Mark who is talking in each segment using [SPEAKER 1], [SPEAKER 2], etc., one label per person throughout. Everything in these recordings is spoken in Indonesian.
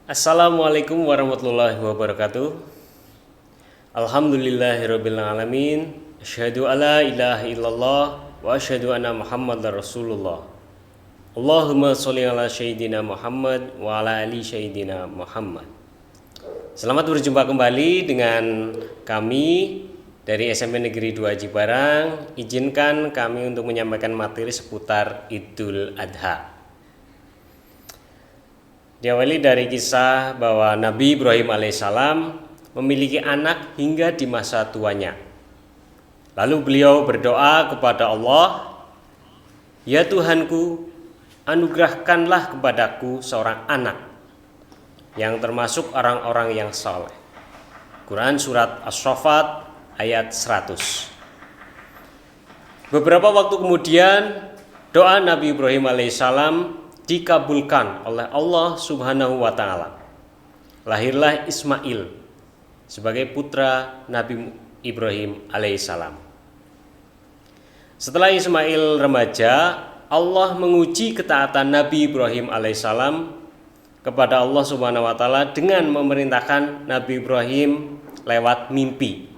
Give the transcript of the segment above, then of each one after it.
[SPEAKER 1] Assalamualaikum warahmatullahi wabarakatuh. Alhamdulillahirabbil alamin. Asyhadu alla ilaha illallah wa asyhadu anna Muhammadar Rasulullah. Allahumma sholli ala sayyidina Muhammad wa ala ali sayyidina Muhammad. Selamat berjumpa kembali dengan kami dari SMP Negeri 2 Cibarang. Izinkan kami untuk menyampaikan materi seputar Idul Adha. Diawali dari kisah bahwa Nabi Ibrahim alaihissalam memiliki anak hingga di masa tuanya. Lalu beliau berdoa kepada Allah, "Ya Tuhanku, anugerahkanlah kepadaku seorang anak yang termasuk orang-orang yang saleh." Quran Surat As-Saffat ayat 100. Beberapa waktu kemudian doa Nabi Ibrahim alaihissalam dikabulkan oleh Allah Subhanahu wa Ta'ala. Lahirlah Ismail sebagai putra Nabi Ibrahim alaihissalam. Setelah Ismail remaja, Allah menguji ketaatan Nabi Ibrahim alaihissalam kepada Allah Subhanahu wa Ta'ala dengan memerintahkan Nabi Ibrahim lewat mimpi.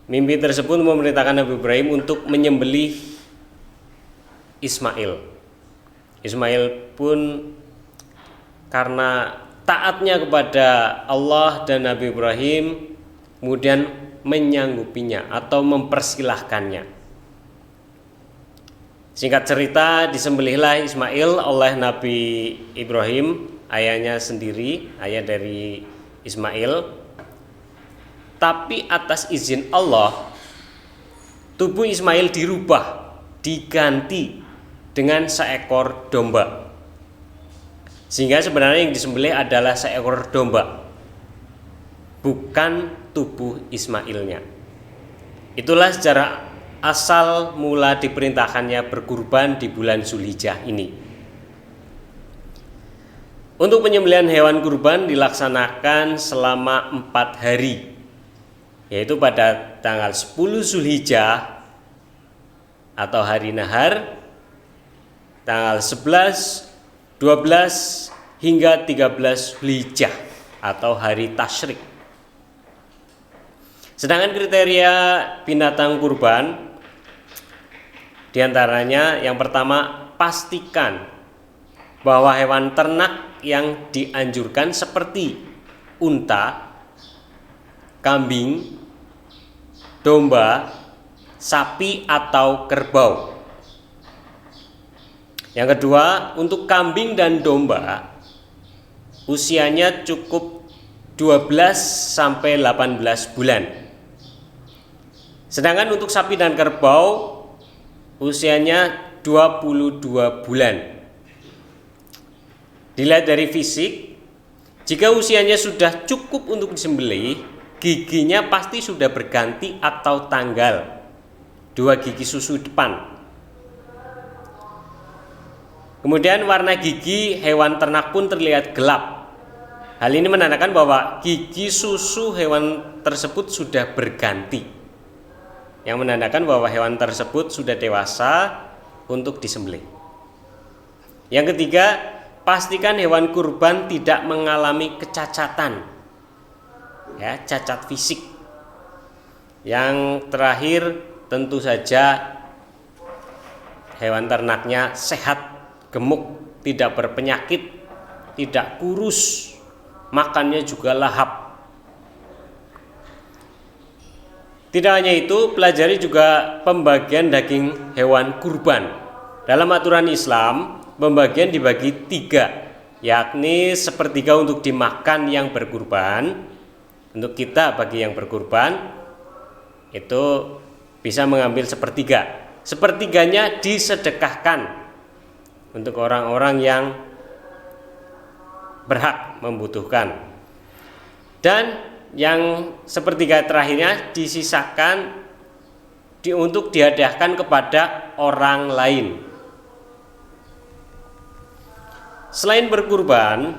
[SPEAKER 1] Mimpi tersebut memerintahkan Nabi Ibrahim untuk menyembelih Ismail. Ismail pun karena taatnya kepada Allah dan Nabi Ibrahim kemudian menyanggupinya atau mempersilahkannya. Singkat cerita, disembelihlah Ismail oleh Nabi Ibrahim, ayahnya sendiri, ayah dari Ismail. Tapi atas izin Allah, tubuh Ismail dirubah, diganti dengan seekor domba. Sehingga sebenarnya yang disembelih adalah seekor domba, bukan tubuh Ismailnya. Itulah secara asal mula diperintahkannya berkurban di bulan Zulhijjah ini. Untuk penyembelihan hewan kurban dilaksanakan selama 4 hari, yaitu pada tanggal 10 Zulhijjah atau hari nahar, tanggal 11, 12 hingga 13 Zulhijjah atau hari tasyrik. Sedangkan kriteria binatang kurban diantaranya yang pertama, pastikan bahwa hewan ternak yang dianjurkan seperti unta, kambing, domba, sapi atau kerbau. Yang kedua, untuk kambing dan domba usianya cukup 12 sampai 18 bulan. Sedangkan untuk sapi dan kerbau usianya 22 bulan. Dilihat dari fisik, jika usianya sudah cukup untuk disembelih, giginya pasti sudah berganti atau tanggal, 2 gigi susu depan. Kemudian warna gigi hewan ternak pun terlihat gelap. Hal ini menandakan bahwa gigi susu hewan tersebut sudah berganti, yang menandakan bahwa hewan tersebut sudah dewasa untuk disembelih. Yang ketiga, pastikan hewan kurban tidak mengalami kecacatan, cacat fisik. Yang terakhir, tentu saja hewan ternaknya sehat, gemuk, tidak berpenyakit, tidak kurus, makannya juga lahap. Tidak hanya itu, pelajari juga pembagian daging hewan kurban. Dalam aturan Islam, pembagian dibagi 3, yakni sepertiga untuk dimakan yang berkurban. Untuk kita bagi yang berkurban itu bisa mengambil sepertiga. Sepertiganya disedekahkan untuk orang-orang yang berhak membutuhkan. Dan yang sepertiga terakhirnya disisakan untuk dihadiahkan kepada orang lain. Selain berkurban,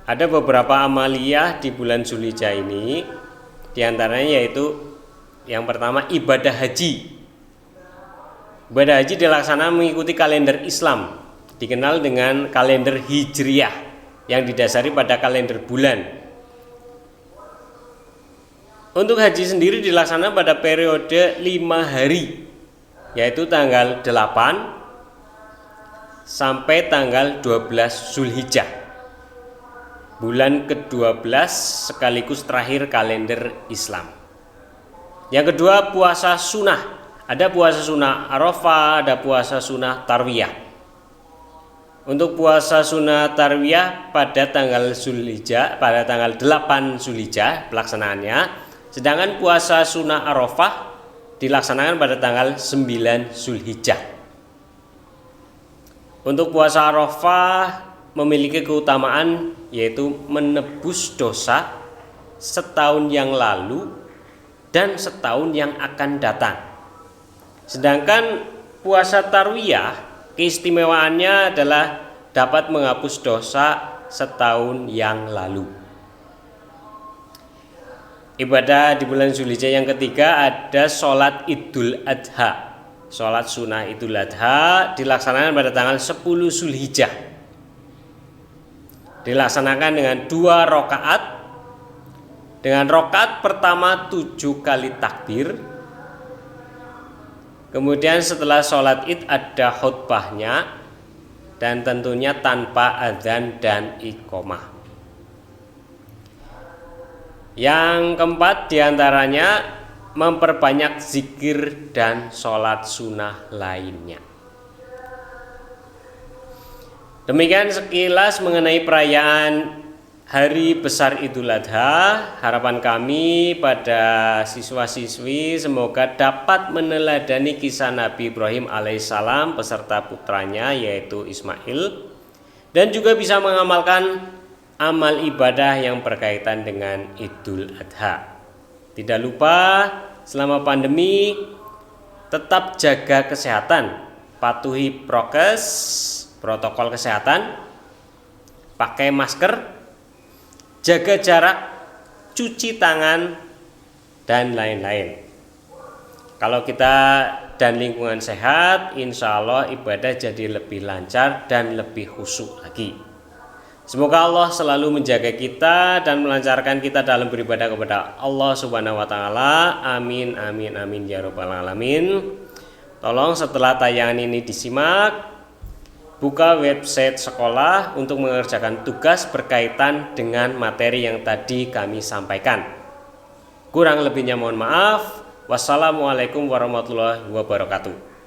[SPEAKER 1] ada beberapa amaliyah di bulan Zulhijjah ini. Di antaranya yaitu yang pertama, ibadah haji. Ibadah haji dilaksanakan mengikuti kalender Islam. dikenal dengan kalender Hijriyah yang didasari pada kalender bulan. Untuk haji sendiri dilaksanakan pada periode 5 hari, yaitu tanggal 8 sampai tanggal 12 Zulhijjah, bulan ke-12 sekaligus terakhir kalender Islam. Yang kedua, puasa sunnah. Ada puasa sunnah Arafah, ada puasa sunnah Tarwiyah. Untuk puasa sunnah Tarwiyah pada tanggal Zulhijjah, pada tanggal 8 Zulhijjah pelaksanaannya. Sedangkan puasa sunnah Arafah dilaksanakan pada tanggal 9 Zulhijjah. Untuk puasa Arafah memiliki keutamaan yaitu menebus dosa setahun yang lalu dan setahun yang akan datang. Sedangkan puasa Tarwiyah keistimewaannya adalah dapat menghapus dosa setahun yang lalu. Ibadah di bulan Zulhijjah yang ketiga ada sholat Idul Adha. Sholat sunnah Idul Adha dilaksanakan pada tanggal 10 Zulhijjah. Dilaksanakan dengan 2 rakaat. Dengan rakaat pertama 7 kali takbir. Kemudian setelah sholat Id ada khutbahnya, dan tentunya tanpa adzan dan iqomah. Yang keempat diantaranya memperbanyak zikir dan sholat sunnah lainnya. Demikian sekilas mengenai perayaan Hari Besar Idul Adha. Harapan kami pada siswa-siswi semoga dapat meneladani kisah Nabi Ibrahim alaihissalam beserta putranya yaitu Ismail, dan juga bisa mengamalkan amal ibadah yang berkaitan dengan Idul Adha. Tidak lupa selama pandemi tetap jaga kesehatan, patuhi prokes, protokol kesehatan, pakai masker, jaga jarak, cuci tangan, dan lain-lain. Kalau kita dan lingkungan sehat, insya Allah ibadah jadi lebih lancar dan lebih khusyuk lagi. Semoga Allah selalu menjaga kita dan melancarkan kita dalam beribadah kepada Allah Subhanahu wa taala. Amin amin amin ya rabbal alamin. Tolong setelah tayangan ini disimak, buka website sekolah untuk mengerjakan tugas berkaitan dengan materi yang tadi kami sampaikan. Kurang lebihnya mohon maaf. Wassalamualaikum warahmatullahi wabarakatuh.